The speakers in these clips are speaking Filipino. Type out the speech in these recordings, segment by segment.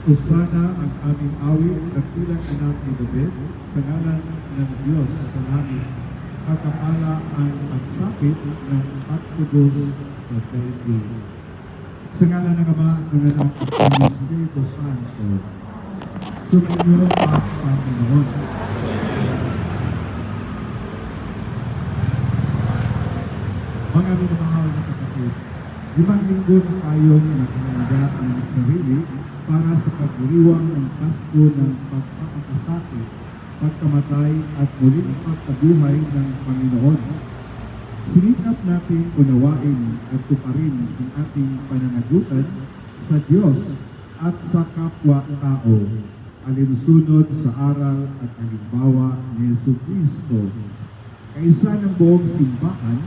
Usana ang aming awit at bilang anak ni David, sa ngalan ng Diyos sa langit. Kakapala ang pagsapit ng pagtugos sa daigdig. Sa ngalan ng Ama, ng Anak at ng Espiritu Santo. Sumainyo ang Panginoon. Mga minamahal na kapatid, 5 linggo na tayong naghahanda ang sarili para sa pagdiriwang ng Pasko ng pagpapakasakit, pagkamatay at muling pagkabuhay ng Panginoon. Sinikap natin unawain at tuparin ang ating pananagutan sa Diyos at sa kapwa-tao, alinsunod sa aral at halimbawa ni Jesucristo. Kaisa ng buong simbahan,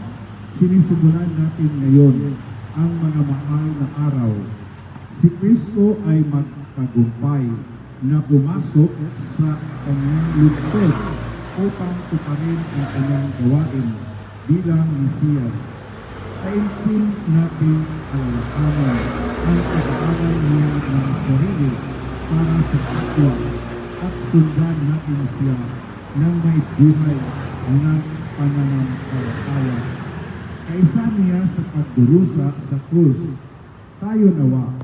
sinisimulan natin ngayon ang mga mahal na araw. Si Kristo ay magtagumpay na pumasok sa kanyang lungsod upang tuparin ang kanyang gawain bilang Mesiyas. Taimtim natin alalahanan ang pag-aaral niya ng sarili para sa kapwa at sundan natin siya ng may buhay ng pananampalataya. Kaisa niya sa pagdurusa sa krus, tayo nawa